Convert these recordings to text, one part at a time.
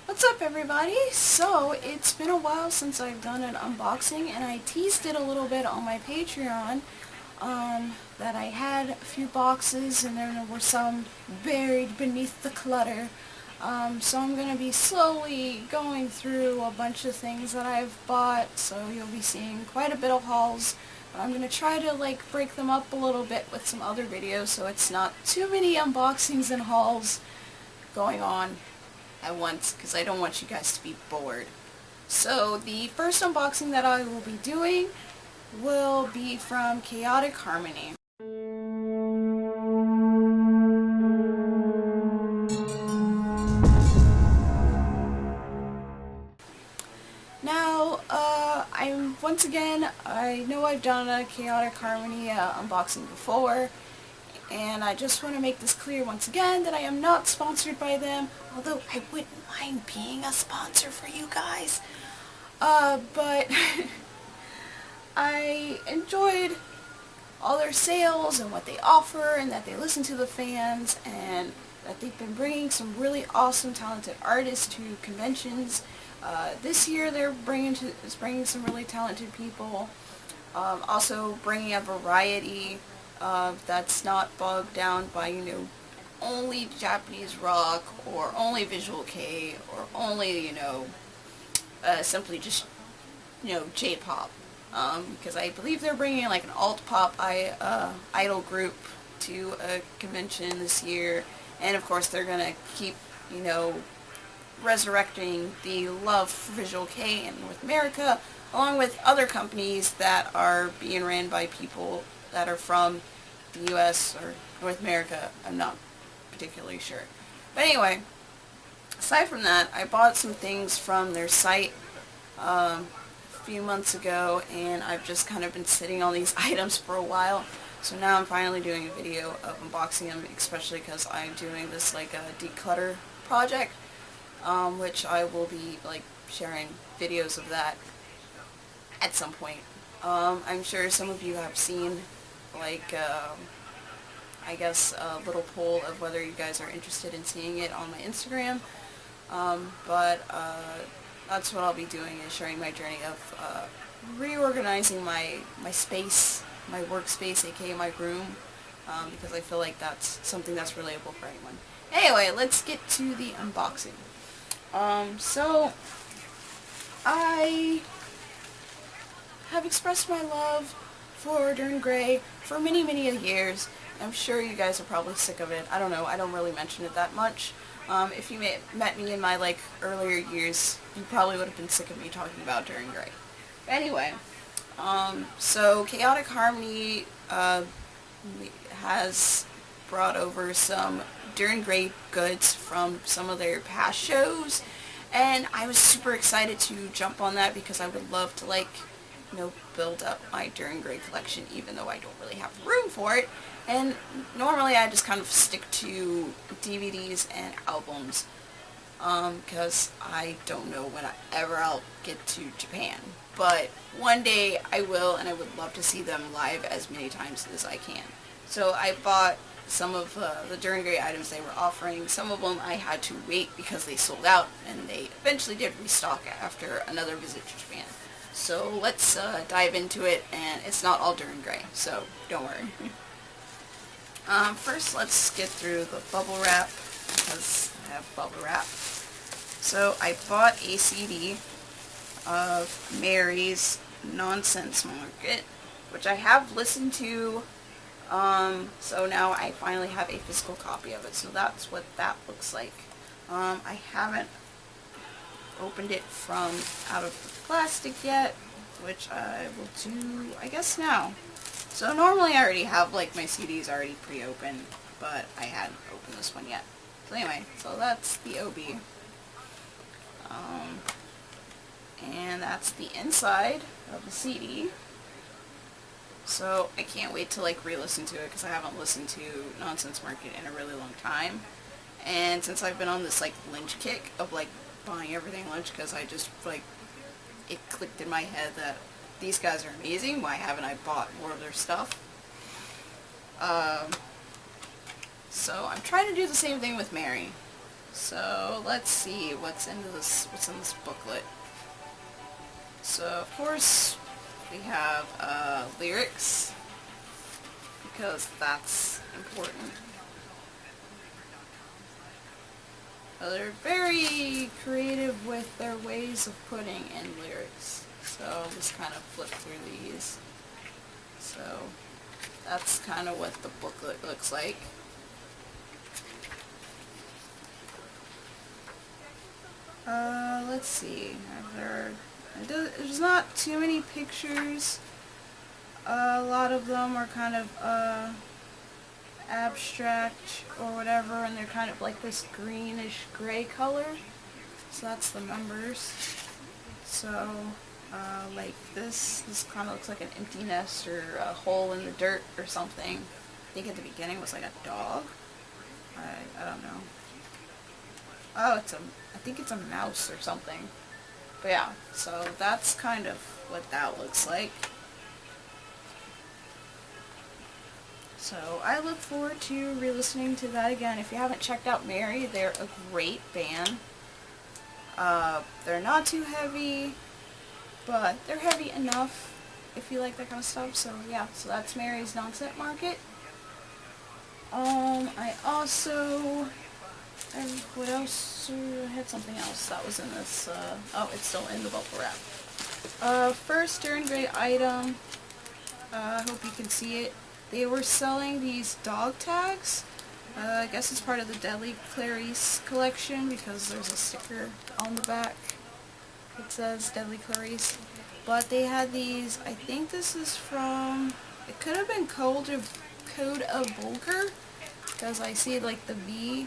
What's up everybody? So, it's been a while since I've done an unboxing and I teased it a little bit on my Patreon that I had a few boxes and there were some buried beneath the clutter. So I'm going to be slowly going through a bunch of things that I've bought, so you'll be seeing quite a bit of hauls. But I'm going to try to break them up a little bit with some other videos so it's not too many unboxings and hauls going on at once, because I don't want you guys to be bored. So the first unboxing that I will be doing will be from Chaotic Harmony. Now, I know I've done a Chaotic Harmony unboxing before, and I just want to make this clear once again that I am not sponsored by them, although I wouldn't mind being a sponsor for you guys. But I enjoyed all their sales and what they offer, and that they listen to the fans, and that they've been bringing some really awesome, talented artists to conventions. This year they're bringing some really talented people. Also bringing a variety that's not bogged down by, only Japanese rock, or only Visual Kei, or only, simply just, J-pop. Because I believe they're bringing like an alt-pop idol group to a convention this year. And of course they're going to keep, resurrecting the love for Visual Kei in North America, along with other companies that are being ran by people that are from the US or North America. I'm not particularly sure. But anyway, aside from that, I bought some things from their site a few months ago, and I've just kind of been sitting on these items for a while. So now I'm finally doing a video of unboxing them, especially because I'm doing this a declutter project, which I will be sharing videos of that at some point. I'm sure some of you have seen I guess a little poll of whether you guys are interested in seeing it on my Instagram. But that's what I'll be doing, is sharing my journey of reorganizing my space, my workspace, aka my room, because I feel like that's something that's relatable for anyone. Anyway, let's get to the unboxing. So I have expressed my love for Dir Grey for many, many years. I'm sure you guys are probably sick of it. I don't know, I don't really mention it that much. If you met me in my earlier years, you probably would have been sick of me talking about Dir Grey. But anyway, so Chaotic Harmony has brought over some Dir Grey goods from some of their past shows, and I was super excited to jump on that because I would love to build up my Dir Grey collection, even though I don't really have room for it. And normally I just kind of stick to DVDs and albums, because I don't know when I'll get to Japan. But one day I will, and I would love to see them live as many times as I can. So I bought some of the Dir Grey items they were offering. Some of them I had to wait because they sold out, and they eventually did restock after another visit to Japan. So let's dive into it, and it's not all Dir Grey, so don't worry. First, let's get through the bubble wrap, because I have bubble wrap. So I bought a CD of Mary's Nonsense Market, which I have listened to, so now I finally have a physical copy of it, so that's what that looks like. I haven't opened it from out of the plastic yet, which I will do, I guess, now. So normally I already have my CDs already pre-opened, but I hadn't opened this one yet. So anyway, so that's the OB. And that's the inside of the CD. So I can't wait to re-listen to it, because I haven't listened to Nonsense Market in a really long time. And since I've been on this Lynch kick of buying everything Lynch, because I just it clicked in my head that these guys are amazing, why haven't I bought more of their stuff? So I'm trying to do the same thing with Mary. So let's see what's in this booklet. So of course we have lyrics, because that's important. They're very creative with their ways of putting in lyrics. So I'll just kind of flip through these. So that's kind of what the booklet looks like. Let's see. There's not too many pictures. A lot of them are kind of abstract or whatever, and they're kind of like this greenish gray color. So that's the members. So like this kind of looks like an empty nest or a hole in the dirt or something. I think at the beginning was like a dog. I don't know. Oh, I think it's a mouse or something. But yeah, so that's kind of what that looks like. So I look forward to re-listening to that again. If you haven't checked out Mary, they're a great band. They're not too heavy, but they're heavy enough if you like that kind of stuff. So yeah, so that's Mary's Non-Scent Market. I also... what else? I had something else that was in this. Oh, it's still in the bubble wrap. First Turn Gray item. I hope you can see it. They were selling these dog tags. I guess it's part of the Deadly Clarice collection because there's a sticker on the back that says Deadly Clarice. But they had these. I think this is from. It could have been Code of Volker because I see like the V.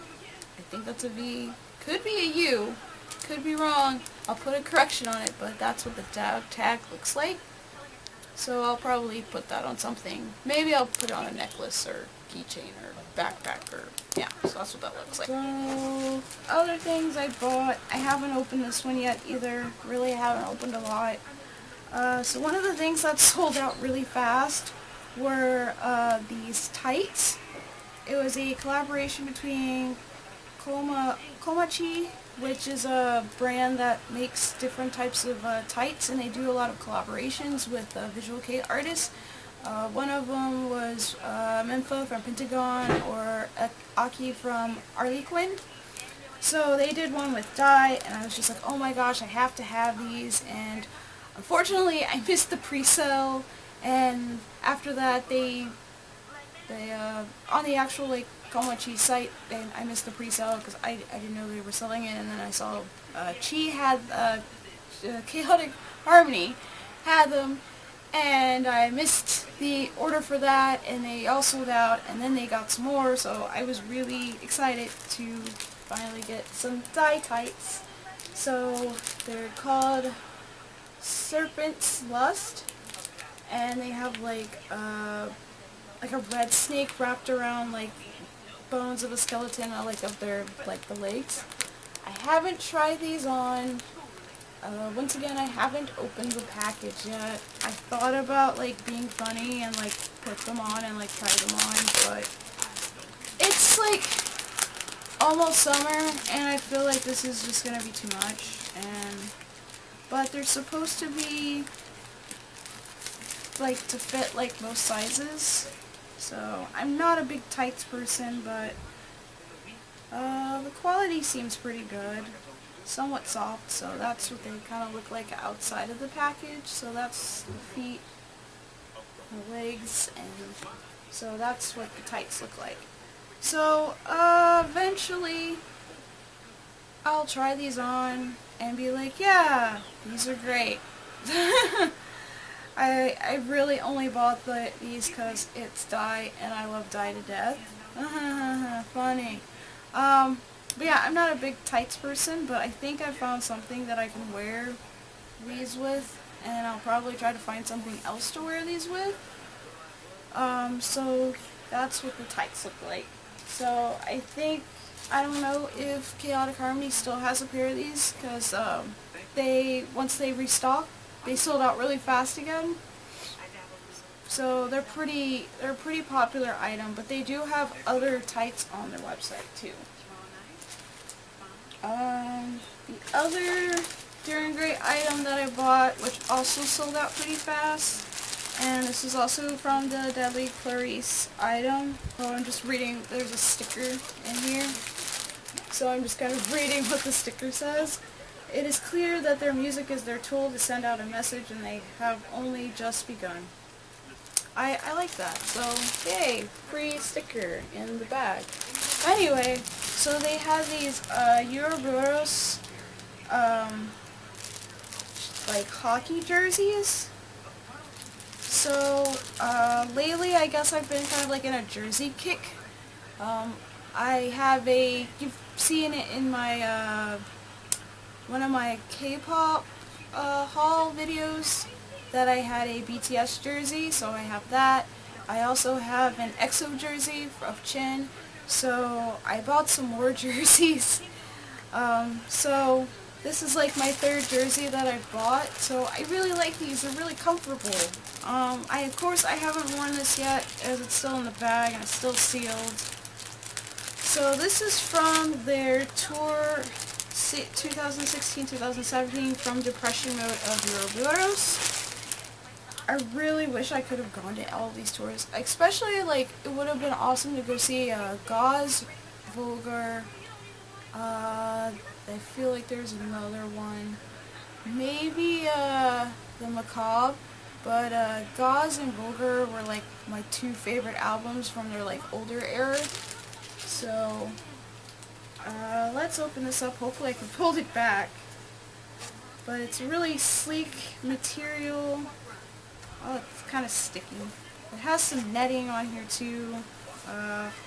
I think that's a V. Could be a U. Could be wrong. I'll put a correction on it, but that's what the tag looks like. So I'll probably put that on something. Maybe I'll put it on a necklace or keychain or backpack or yeah. So that's what that looks like. So other things I bought. I haven't opened this one yet either. Really haven't opened a lot. So one of the things that sold out really fast were these tights. It was a collaboration between Komachi, which is a brand that makes different types of tights, and they do a lot of collaborations with visual kei artists. One of them was Menfa from Pentagon or Aki from Harlequin. So they did one with Dye, and I was just like, oh my gosh, I have to have these. And unfortunately, I missed the pre-sale, and after that, they on the actual like Komachi site, and I missed the pre-sale because I didn't know they were selling it, and then I saw Chi had Chaotic Harmony had them, and I missed the order for that, and they all sold out, and then they got some more, so I was really excited to finally get some Dye tights. So they're called Serpent's Lust, and they have like a red snake wrapped around like bones of a skeleton, like of their like the legs. I haven't tried these on. Once again, I haven't opened the package yet. I thought about like being funny and like put them on and like try them on, but it's like almost summer and I feel like this is just gonna be too much. But they're supposed to be like to fit like most sizes. So I'm not a big tights person, but the quality seems pretty good. Somewhat soft, so that's what they kind of look like outside of the package. So that's the feet, the legs, and so that's what the tights look like. So eventually I'll try these on and be like, yeah, these are great. I really only bought these because it's Dye, and I love Dye to death. Funny. But yeah, I'm not a big tights person, but I think I found something that I can wear these with, and I'll probably try to find something else to wear these with. So that's what the tights look like. So I don't know if Chaotic Harmony still has a pair of these, because once they restock, they sold out really fast again. So they're a pretty popular item, but they do have other tights on their website too. The other During Great item that I bought, which also sold out pretty fast, and this is also from the Deadly Clarice item. Oh, I'm just reading, there's a sticker in here, so I'm just kind of reading what the sticker says. It is clear that their music is their tool to send out a message, and they have only just begun. I like that, so yay, free sticker in the bag. Anyway, so they have these Ouroboros like hockey jerseys. So lately I guess I've been kind of like in a jersey kick. I have you've seen it in my one of my K-pop haul videos that I had a BTS jersey, so I have that. I also have an EXO jersey of Chin, so I bought some more jerseys. So this is like my third jersey that I bought, so I really like these. They're really comfortable. Of course I haven't worn this yet as it's still in the bag and it's still sealed. So this is from their tour 2016-2017 from Depression Mode of Ouroboros. I really wish I could have gone to all of these tours. Especially, like, it would have been awesome to go see Gauze, Vulgar, I feel like there's another one. Maybe the Macabre, but Gauze and Vulgar were like my two favorite albums from their like older era. So let's open this up. Hopefully I can hold it back. But it's really sleek material. Oh, it's kind of sticky. It has some netting on here too.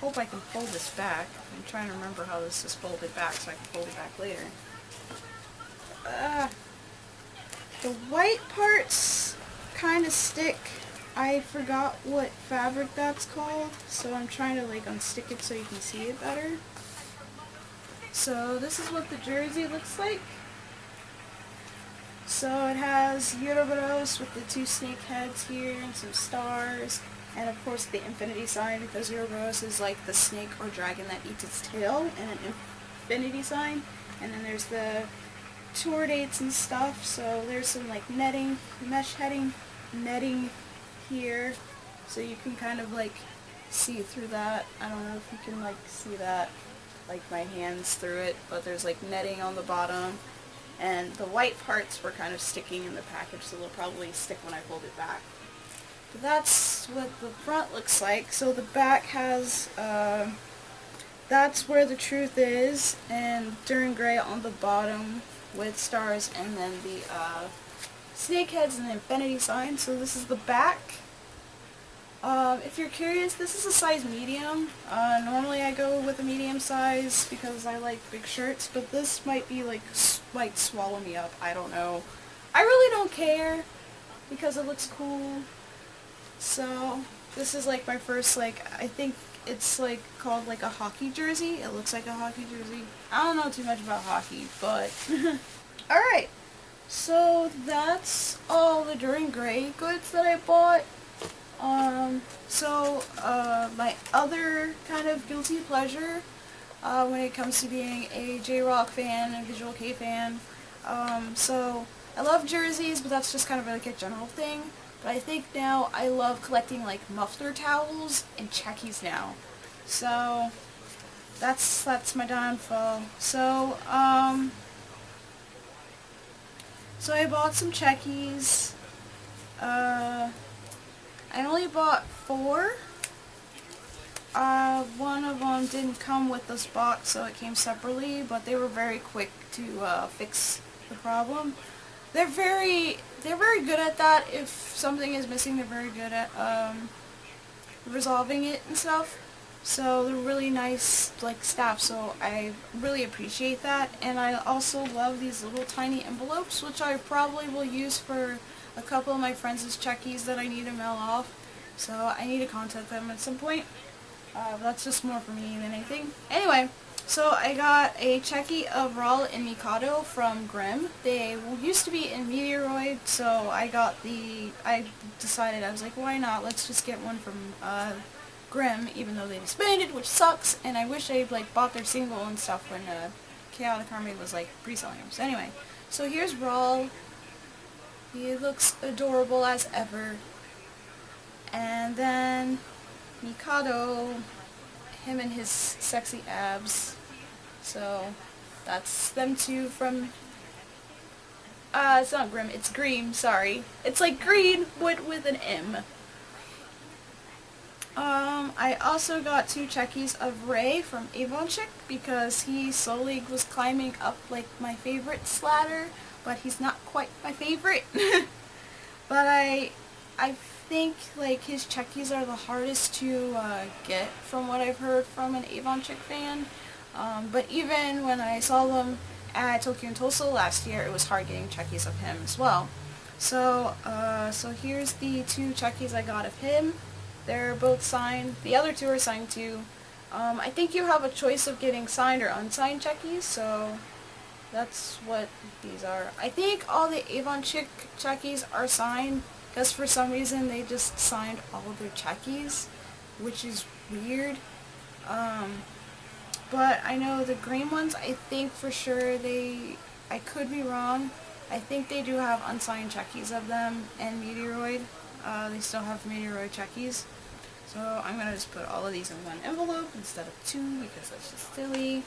Hope I can fold this back. I'm trying to remember how this is folded back so I can fold it back later. The white parts kind of stick. I forgot what fabric that's called, so I'm trying to like unstick it so you can see it better. So this is what the jersey looks like. So it has Ouroboros with the two snake heads here and some stars, and of course the infinity sign, because Ouroboros is like the snake or dragon that eats its tail, and an infinity sign. And then there's the tour dates and stuff, so there's some like netting, mesh netting here, so you can kind of like see through that. I don't know if you can like see that, like my hands through it, but there's like netting on the bottom. And the white parts were kind of sticking in the package, so they'll probably stick when I fold it back. But that's what the front looks like. So the back has, that's where the truth is, and During Grey on the bottom with stars, and then the snake heads and the infinity sign. So this is the back. If you're curious, this is a size medium. Normally I go with a medium size because I like big shirts, but this might be like, might swallow me up. I don't know. I really don't care because it looks cool. So this is like my first, like, I think it's like called like a hockey jersey. It looks like a hockey jersey. I don't know too much about hockey, but alright. So that's all the During Grey goods that I bought. My other kind of guilty pleasure when it comes to being a J-Rock fan and Visual Kei fan. So I love jerseys, but that's just kind of like a general thing. But I think now I love collecting like muffler towels and checkies now. So that's my downfall. So I bought some checkies. I only bought 4. One of them didn't come with this box, so it came separately, but they were very quick to fix the problem. They're very good at that. If something is missing, they're very good at resolving it and stuff. So they're really nice, like, staff, so I really appreciate that. And I also love these little tiny envelopes, which I probably will use for a couple of my friends' checkies that I need to mail off. So I need to contact them at some point. That's just more for me than anything. Anyway, so I got a checkie of Raul and Mikado from Grimm. They used to be in Meteoroid, so I decided, I was like, why not? Let's just get one from Grimm, even though they disbanded, which sucks. And I wish I like bought their single and stuff when Chaotic Army was like pre-selling them. So anyway, so here's Rawl. He looks adorable as ever. And then Mikado, him and his sexy abs. So that's them two from, it's not Grim, it's Greem, sorry. It's like green, but with an M. I also got 2 checkies of Ray from Avonchick because he slowly was climbing up like my favorite ladder, but he's not quite my favorite. But I think like his checkies are the hardest to get from what I've heard from an Avonchick fan. But even when I saw them at Tokyo and Tulsa last year, it was hard getting checkies of him as well. So here's the 2 checkies I got of him. They're both signed. The other 2 are signed too. I think you have a choice of getting signed or unsigned checkies, so that's what these are. I think all the Avonchick checkies are signed, because for some reason they just signed all of their checkies, which is weird. But I know the green ones, I think for sure I could be wrong, I think they do have unsigned checkies of them, and Meteoroid. They still have Meteoroid checkies. So I'm going to just put all of these in one envelope instead of 2 because that's just silly.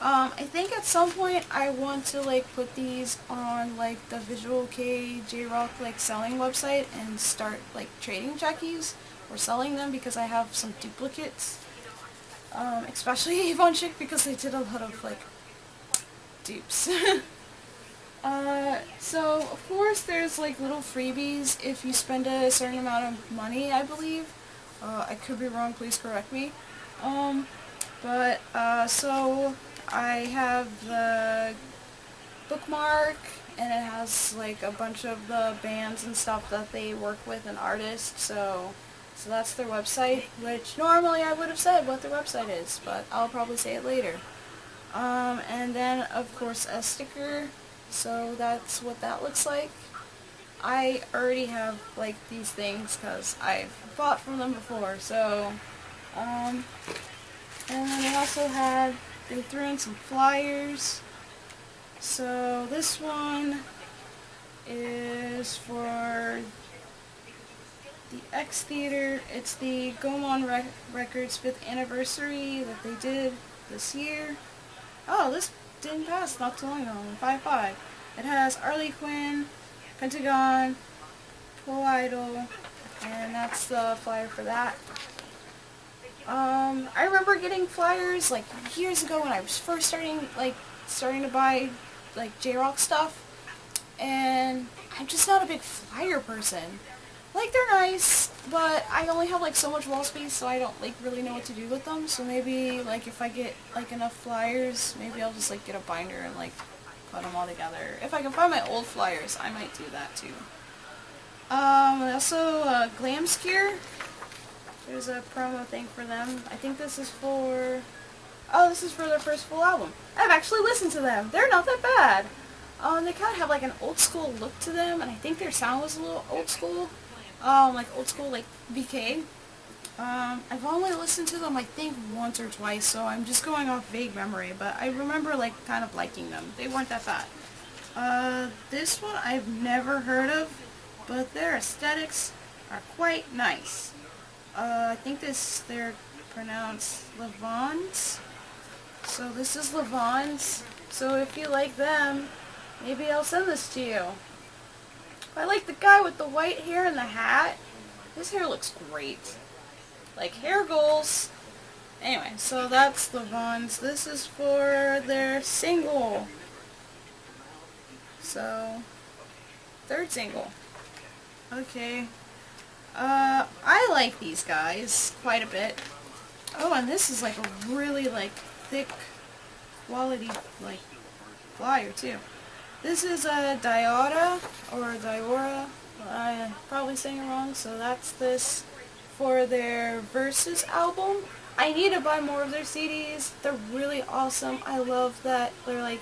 I think at some point I want to like put these on like the Visual Kei J-Rock like selling website and start like trading checkies or selling them because I have some duplicates. Especially Avonchick because they did a lot of like dupes. So of course there's like little freebies if you spend a certain amount of money, I believe. I could be wrong, please correct me. So I have the bookmark, and it has like a bunch of the bands and stuff that they work with and artists, so that's their website, which normally I would have said what their website is, but I'll probably say it later. And then of course a sticker, so that's what that looks like. I already have like these things because I've bought from them before, so and then they threw in some flyers. So this one is for the X Theater. It's the Gomon Records 5th anniversary that they did this year. Oh, this didn't pass not too long ago, 5-5. It has Harley Quinn, Pentagon, Pool Idol, and that's the flyer for that. I remember getting flyers like years ago when I was first starting to buy like J-Rock stuff, and I'm just not a big flyer person. Like, they're nice, but I only have like so much wall space, so I don't like really know what to do with them. So maybe like if I get like enough flyers, maybe I'll just like get a binder and like put them all together. If I can find my old flyers, I might do that too. Also Glamscare. There's a promo thing for them. I think this is for... Oh, this is for their first full album. I've actually listened to them. They're not that bad. They kind of have like an old school look to them, and I think their sound was a little old school. Like old school, like BK. I've only listened to them I think once or twice, so I'm just going off vague memory, but I remember like kind of liking them. They weren't that bad. This one I've never heard of, but their aesthetics are quite nice. I think they're pronounced Levans. So this is Levans. So if you like them, maybe I'll send this to you. I like the guy with the white hair and the hat. His hair looks great. Like hair goals. Anyway, so that's Levans. This is for their single. So, 3rd single. Okay. I like these guys quite a bit. Oh, and this is like a really like thick quality like flyer too. This is a Diora or Diora. I'm probably saying it wrong. So that's this for their Versus album. I need to buy more of their CDs. They're really awesome. I love that they're like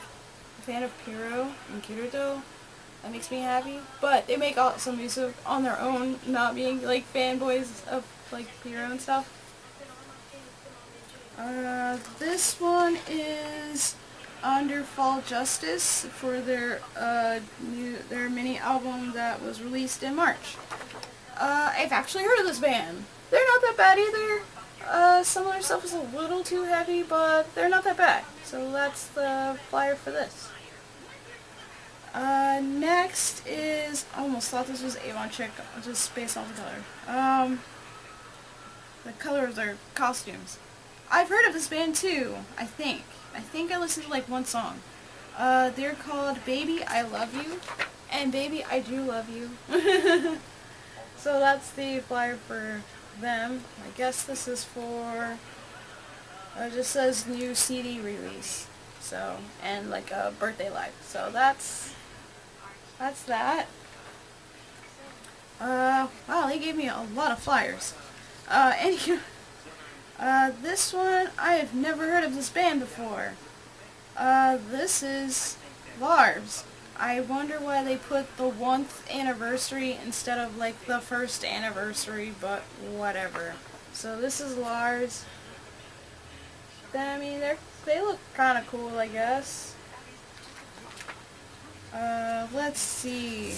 a fan of Pyro and Kirito. That makes me happy. But they make awesome music on their own, not being like fanboys of like Pyro and stuff. This one is Under Fall Justice for their their mini album that was released in March. I've actually heard of this band. They're not that bad either. Some of their stuff is a little too heavy, but they're not that bad. So that's the flyer for this. Next is, I almost thought this was Avon Chick, just based on the color. The color of their costumes. I've heard of this band too, I think. I think I listened to like one song. They're called Baby I Love You, and Baby I Do Love You. So that's the flyer for them. I guess this is for, it just says new CD release. So, and like a birthday live. So that's that. Wow, they gave me a lot of flyers. Anyway, this one, I have never heard of this band before. This is Lars. I wonder why they put the 1st anniversary instead of like the 1st anniversary, but whatever. So this is Lars. I mean, they look kind of cool, I guess. Let's see.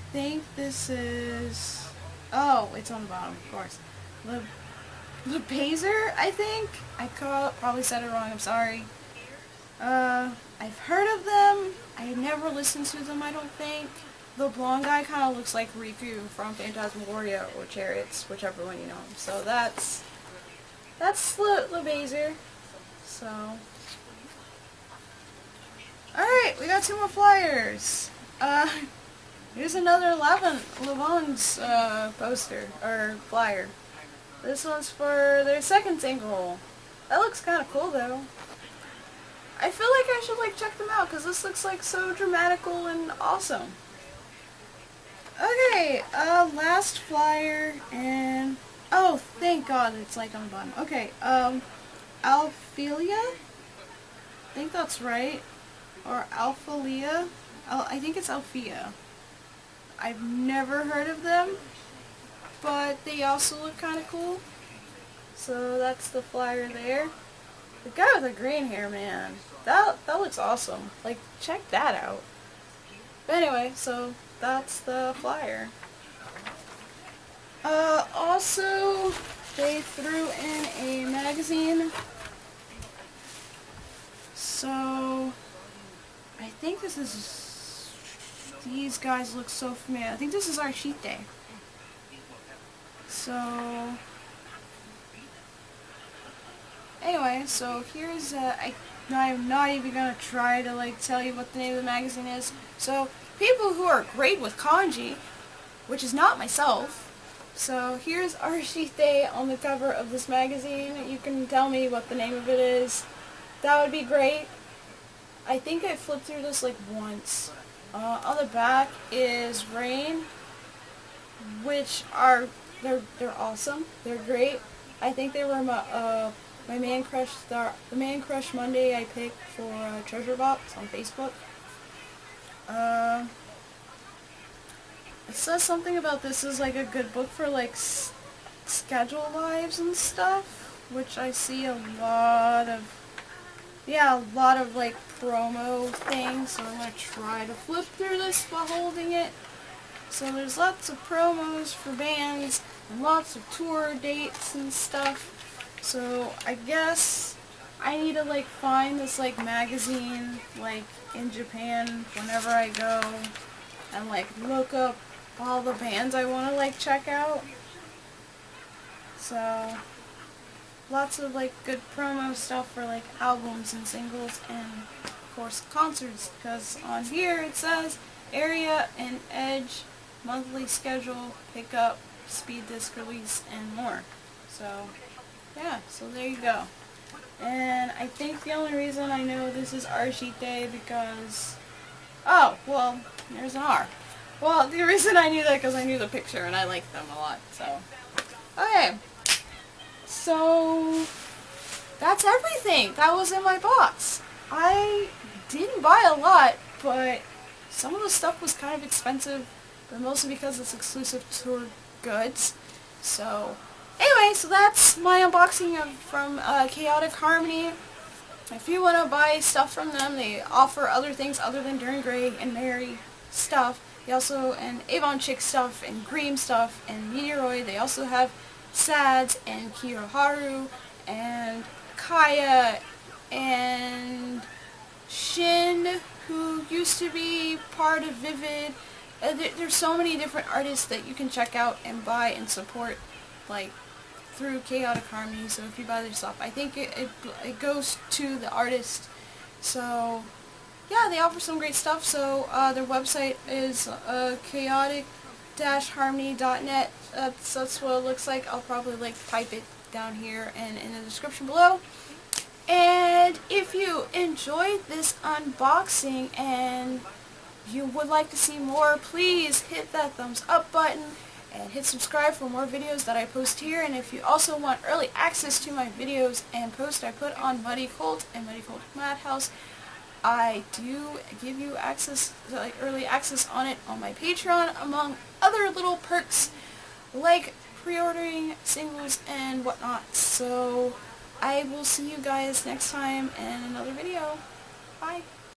I think this is, oh, it's on the bottom, of course. The Pazer, I think. I probably said it wrong, I'm sorry. I've heard of them. I never listened to them, I don't think. The blonde guy kind of looks like Riku from Phantasmagoria or Chariots, whichever one you know. So that's the Pazer. So, alright, we got 2 more flyers. Here's another Levon's poster, or flyer. This one's for their 2nd single. That looks kind of cool though. I feel like I should like check them out because this looks like so dramatical and awesome. Okay, last flyer, and oh, thank God it's like on the bottom. Okay, Alphelia? I think that's right. Or Alphalia? I think it's Alphea. I've never heard of them, but they also look kind of cool. So that's the flyer there. The guy with the green hair, man, that looks awesome. Like, check that out. But anyway, so that's the flyer. Also, they threw in a magazine. So, I think this is, these guys look so familiar. I think this is Archite. So, anyway, so here's, I'm not even gonna try to like tell you what the name of the magazine is. So, people who are great with kanji, which is not myself. So here's Archite on the cover of this magazine. You can tell me what the name of it is. That would be great. I think I flipped through this like once. On the back is Rain, which are they're awesome. They're great. I think they were my man crush the Man Crush Monday I picked for Treasure Box on Facebook. It says something about this is like a good book for like schedule lives and stuff, which I see a lot of like promo things, so I'm going to try to flip through this while holding it. So there's lots of promos for bands and lots of tour dates and stuff. So I guess I need to like find this like magazine like in Japan whenever I go and like look up all the bands I want to like check out. So lots of like good promo stuff for like albums and singles and of course concerts, because on here it says Area and Edge monthly schedule, pickup, speed disc release, and more. So yeah, so there you go. And I think the only reason I know this is Archite because, oh, well, there's an R. Well, the reason I knew that because I knew the picture and I liked them a lot, so. Okay. So, that's everything that was in my box. I didn't buy a lot, but some of the stuff was kind of expensive, but mostly because it's exclusive tour goods. So, Anyway, so that's my unboxing from Chaotic Harmony. If you want to buy stuff from them, they offer other things other than Darren Gray and Mary stuff. They also, and Avon Chick stuff, and Greem stuff, and Meteoroid. They also have Sads, and Kiyoharu, and Kaya, and Shin, who used to be part of Vivid. There's so many different artists that you can check out and buy and support, like, through Chaotic Harmony. So if you buy their stuff, I think it goes to the artist. So yeah, they offer some great stuff. So their website is chaotic-harmony.net. That's what it looks like. I'll probably type it down here and in the description below. And if you enjoyed this unboxing and you would like to see more, please hit that thumbs up button and hit subscribe for more videos that I post here. And if you also want early access to my videos and posts I put on Muddy Cult and Muddy Cult Madhouse, I do give you access, like early access on it on my Patreon, among other little perks like pre-ordering singles and whatnot. So I will see you guys next time in another video. Bye.